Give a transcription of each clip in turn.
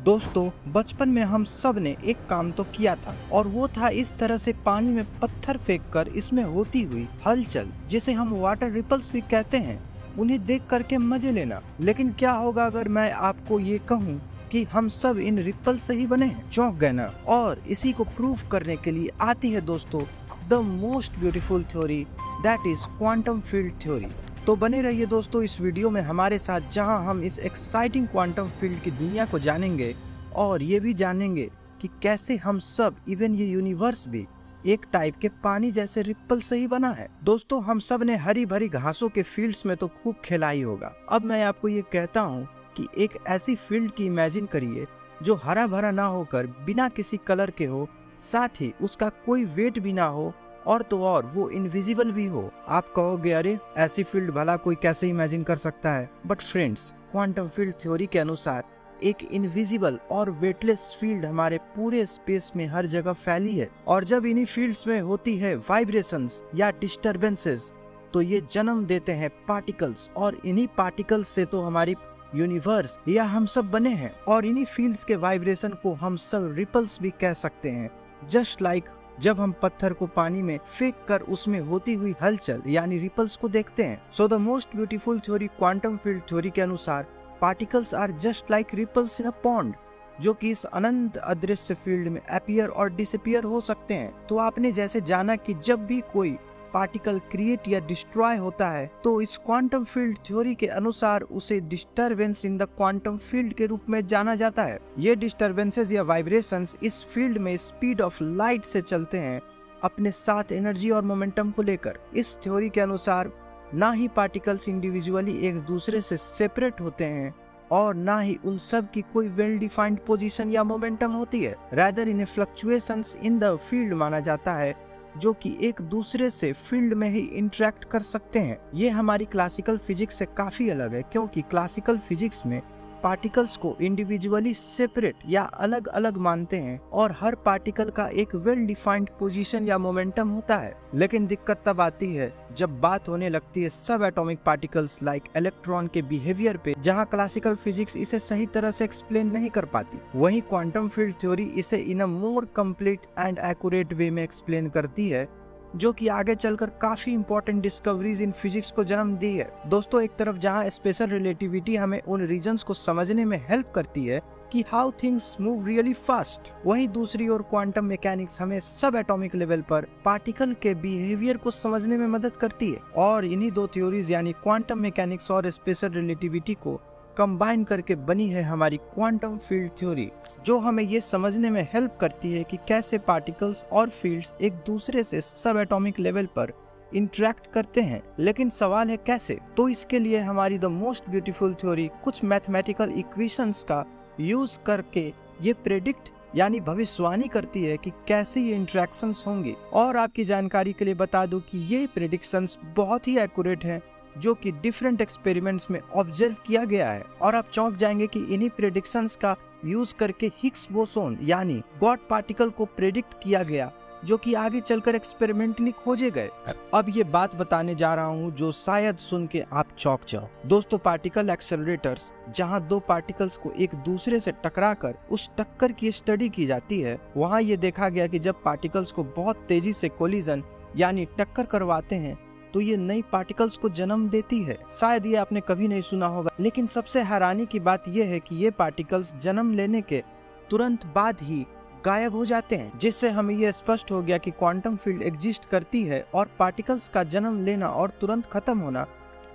दोस्तों, बचपन में हम सब ने एक काम तो किया था और वो था इस तरह से पानी में पत्थर फेंककर इसमें होती हुई हलचल, जिसे हम वाटर रिपल्स भी कहते हैं, उन्हें देख करके मजे लेना। लेकिन क्या होगा अगर मैं आपको ये कहूँ कि हम सब इन रिपल से ही बने हैं? चौंक गए ना? और इसी को प्रूव करने के लिए आती है दोस्तों the most beautiful theory, that is quantum field theory. तो बने रहिए दोस्तों इस वीडियो में हमारे साथ, जहां हम इस एक्साइटिंग क्वांटम फील्ड की दुनिया को जानेंगे और ये भी जानेंगे कि कैसे हम सब, इवन ये यूनिवर्स भी एक टाइप के पानी जैसे रिप्पल से ही बना है। दोस्तों, हम सब ने हरी भरी घासों के फील्ड्स में तो खूब खेला ही होगा। अब मैं आपको ये कहता हूँ कि एक ऐसी फील्ड की इमेजिन करिए जो हरा भरा ना होकर बिना किसी कलर के हो, साथ ही उसका कोई वेट भी ना हो, और तो और वो इनविजिबल भी हो। आप कहोगे अरे ऐसी फील्ड भला कोई कैसे इमेजिन कर सकता है? But friends, quantum field theory के अनुसार एक इनविजिबल और वेटलेस फील्ड हमारे पूरे स्पेस में हर जगह फैली है, और जब इन्हीं फील्ड्स में होती है वाइब्रेशंस या डिस्टरबेंसेस, तो ये जन्म देते हैं पार्टिकल्स, और इन्हीं पार्टिकल्स से तो हमारी यूनिवर्स या हम सब बने हैं। और इन्हीं फील्ड्स के वाइब्रेशन को हम सब रिपल्स भी कह सकते हैं। जस्ट लाइक जब हम पत्थर को पानी में फेंक कर उसमें होती हुई हलचल यानी रिपल्स को देखते हैं। So the most beautiful theory, quantum field theory के अनुसार particles are just like ripples in a pond, जो कि इस अनंत अदृश्य फील्ड में अपीयर और डिसअपीयर हो सकते हैं। तो आपने जैसे जाना कि जब भी कोई पार्टिकल क्रिएट या डिस्ट्रॉय होता है, तो इस क्वांटम फील्ड थ्योरी के अनुसार उसे disturbance in the quantum field के रूप में जाना जाता है। ये डिस्टरबेंसेस या वाइब्रेशंस इस फील्ड में स्पीड ऑफ लाइट से चलते हैं, अपने साथ एनर्जी और मोमेंटम को लेकर। इस थ्योरी के अनुसार ना ही पार्टिकल्स इंडिविजुअली एक दूसरे से सेपरेट होते हैं, और ना ही उन सब की कोई वेल डिफाइंड पोजीशन या मोमेंटम होती है। रैदर इन्हें फ्लक्चुएशंस इन द फील्ड माना जाता है, जो कि एक दूसरे से फील्ड में ही इंटरेक्ट कर सकते हैं। ये हमारी क्लासिकल फिजिक्स से काफी अलग है, क्योंकि क्लासिकल फिजिक्स में पार्टिकल्स को इंडिविजुअली सेपरेट या अलग अलग मानते हैं, और हर पार्टिकल का एक वेल डिफाइंड पोजीशन या मोमेंटम होता है। लेकिन दिक्कत तब आती है जब बात होने लगती है सब एटॉमिक पार्टिकल्स लाइक इलेक्ट्रॉन के बिहेवियर पे, जहां क्लासिकल फिजिक्स इसे सही तरह से एक्सप्लेन नहीं कर पाती। वहीं क्वांटम फील्ड थ्योरी इसे इन अ मोर कंप्लीट एंड एक्यूरेट वे में एक्सप्लेन करती है, जो कि आगे चलकर काफी इंपॉर्टेंट डिस्कवरीज इन फिजिक्स को जन्म दी है। दोस्तों, एक तरफ जहां स्पेशल रिलेटिविटी हमें उन रीजन्स को समझने में हेल्प करती है कि how things move really fast, वहीं दूसरी ओर क्वांटम मैकेनिक्स हमें सब एटॉमिक लेवल पर पार्टिकल के बिहेवियर को समझने में मदद करती है। और इन्हीं दो थ्योरीज यानी क्वांटम मैकेनिक्स और स्पेशल रिलेटिविटी को कंबाइन करके बनी है हमारी क्वांटम फील्ड थ्योरी, जो हमें ये समझने में हेल्प करती है कि कैसे पार्टिकल्स और फील्ड्स एक दूसरे से सब एटॉमिक लेवल पर इंटरेक्ट करते हैं। लेकिन सवाल है कैसे? तो इसके लिए हमारी द मोस्ट ब्यूटीफुल थ्योरी कुछ मैथमेटिकल इक्वेशंस का यूज करके ये प्रेडिक्ट यानी भविष्यवाणी करती है कि कैसे ये इंटरेक्शंस होंगे। और आपकी जानकारी के लिए बता दूं कि ये प्रेडिक्शंस बहुत ही एक्यूरेट हैं, जो कि डिफरेंट एक्सपेरिमेंट्स में ऑब्जर्व किया गया है। और आप चौंक जाएंगे कि इन्हीं प्रेडिक्शंस का यूज करके हिग्स बोसोन यानी गॉड पार्टिकल को प्रेडिक्ट किया गया, जो कि आगे चलकर एक्सपेरिमेंटली खोजे गए। अब ये बात बताने जा रहा हूँ जो शायद सुन के आप चौंक जाओ। दोस्तों, पार्टिकल एक्सेलरेटर्स, जहाँ दो पार्टिकल्स को एक दूसरे से टकराकर उस टक्कर की स्टडी की जाती है, वहाँ ये देखा गया कि जब पार्टिकल्स को बहुत तेजी से कोलिजन यानी टक्कर करवाते हैं, तो ये नई पार्टिकल्स को जन्म देती है। शायद ये आपने कभी नहीं सुना होगा, लेकिन सबसे हैरानी की बात यह है कि ये पार्टिकल्स जन्म लेने के तुरंत बाद ही गायब हो जाते हैं, जिससे हमें ये स्पष्ट हो गया कि क्वांटम फील्ड एग्जिस्ट करती है। और पार्टिकल्स का जन्म लेना और तुरंत खत्म होना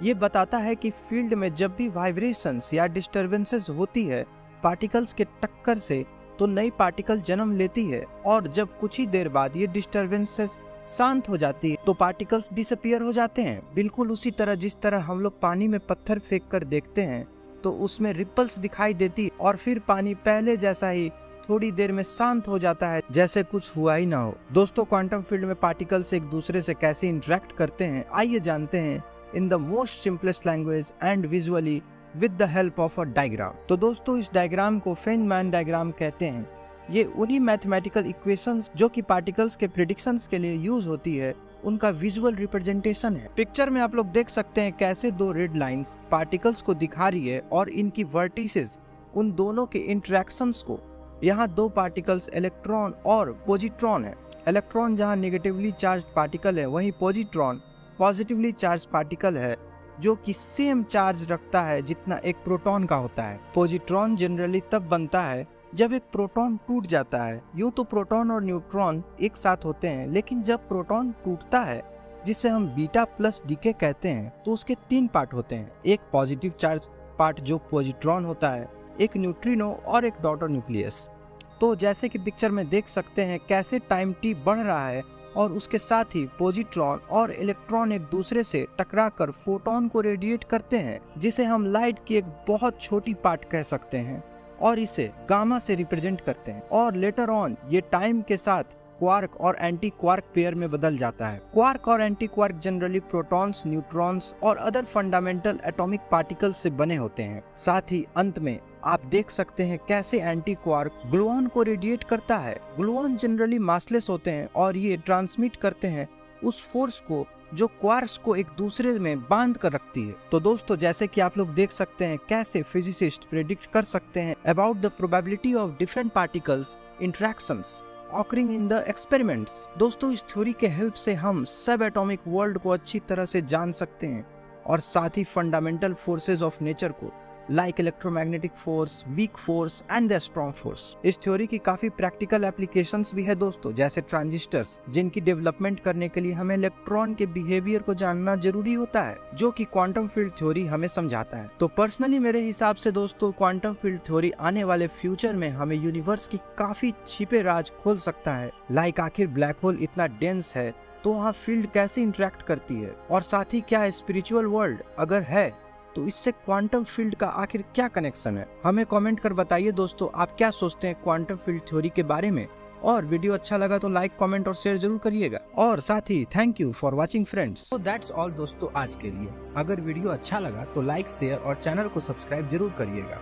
ये बताता है कि फील्ड में जब भी वाइब्रेशंस या डिस्टरबेंसेस होती है पार्टिकल्स के टक्कर से, तो नई पार्टिकल जन्म लेती है। और जब कुछ ही देर बाद ये डिस्टरबेंसेस शांत हो जाती है, तो पार्टिकल्स डिसअपीयर हो जाते हैं। बिल्कुल उसी तरह जिस तरह हम लोग पानी में पत्थर फेंक कर देखते हैं तो उसमें रिपल्स दिखाई देती, और फिर पानी पहले जैसा ही थोड़ी देर में शांत हो जाता है, जैसे कुछ हुआ ही ना हो। दोस्तों, क्वांटम फील्ड में पार्टिकल्स एक दूसरे से कैसे इंटरेक्ट करते हैं, आइए जानते हैं in the most simplest language and visually with the help of a diagram. तो दोस्तों, इस डायग्राम को फेनमैन डायग्राम कहते हैं। ये उन्हीं मैथमेटिकल इक्वेशंस जो कि पार्टिकल्स के प्रेडिक्शंस के लिए यूज होती है, उनका विजुअल रिप्रेजेंटेशन है। पिक्चर में आप लोग देख सकते हैं कैसे दो रेड लाइंस पार्टिकल्स को दिखा रही है, और इनकी वर्टिसेस उन दोनों के इंटरेक्शंस को। यहाँ दो पार्टिकल्स इलेक्ट्रॉन और पॉजिट्रॉन है। इलेक्ट्रॉन जहाँ नेगेटिवली चार्ज पार्टिकल है, वहीं पॉजिट्रॉन पॉजिटिवली चार्ज पार्टिकल है जो कि सेम चार्ज रखता है जितना एक प्रोटॉन का होता है। पॉजिट्रॉन जनरली तब बनता है जब एक प्रोटॉन टूट जाता है। यूँ तो प्रोटॉन और न्यूट्रॉन एक साथ होते हैं, लेकिन जब प्रोटॉन टूटता है, जिसे हम बीटा प्लस डीके कहते हैं, तो उसके 3 पार्ट होते हैं। एक पॉजिटिव चार्ज पार्ट जो पॉजिट्रॉन होता है, एक न्यूट्रिनो और एक डॉटर न्यूक्लियस। तो जैसे कि पिक्चर में देख सकते हैं कैसे टाइम टी बढ़ रहा है और उसके साथ ही पॉजिट्रॉन और इलेक्ट्रॉन एक दूसरे से टकराकर फोटोन को रेडिएट करते हैं, जिसे हम लाइट की एक बहुत छोटी पार्ट कह सकते हैं और इसे गामा से रिप्रेजेंट करते हैं। और लेटर ऑन ये टाइम के साथ क्वार्क और एंटी क्वार्क पेयर में बदल जाता है। क्वार्क और anti quark generally protons, neutrons और अदर फंडामेंटल एटॉमिक पार्टिकल्स से बने होते हैं। साथ ही अंत में आप देख सकते हैं कैसे एंटी क्वार्क ग्लूऑन को रेडिएट करता है। ग्लूऑन जनरली मासलेस होते हैं और ये ट्रांसमिट करते हैं उस फोर्स को जो क्वार्क्स को एक दूसरे में बांध कर रखती है। तो दोस्तों, जैसे कि आप लोग देख सकते हैं कैसे फिजिसिस्ट प्रेडिक्ट कर सकते हैं about the probability of different particles interactions occurring in the experiments. दोस्तों, इस थ्योरी के हेल्प से हम सब एटॉमिक वर्ल्ड को अच्छी तरह से जान सकते हैं और साथ ही फंडामेंटल फोर्सेस ऑफ नेचर को, like electromagnetic force, weak force and the strong force. इस थ्योरी की काफी प्रैक्टिकल एप्लीकेशंस भी है दोस्तों, जैसे ट्रांजिस्टर्स, जिनकी डेवलपमेंट करने के लिए हमें इलेक्ट्रॉन के बिहेवियर को जानना जरूरी होता है, जो कि क्वांटम फील्ड थ्योरी हमें समझाता है। तो पर्सनली मेरे हिसाब से दोस्तों, क्वांटम फील्ड थ्योरी आने वाले फ्यूचर में हमें यूनिवर्स की काफी छिपे राज खोल सकता है। लाइक आखिर ब्लैक होल इतना डेंस है तो वहाँ फील्ड कैसे इंटरेक्ट करती है, और साथ ही क्या स्पिरिचुअल वर्ल्ड अगर है तो इससे क्वांटम फील्ड का आखिर क्या कनेक्शन है। हमें कमेंट कर बताइए दोस्तों, आप क्या सोचते हैं क्वांटम फील्ड थ्योरी के बारे में। और वीडियो अच्छा लगा तो लाइक, कमेंट और शेयर जरूर करिएगा। और साथ ही thank you for watching friends. तो दैट्स ऑल दोस्तों आज के लिए। अगर वीडियो अच्छा लगा तो लाइक, शेयर और चैनल को सब्सक्राइब जरूर करिएगा।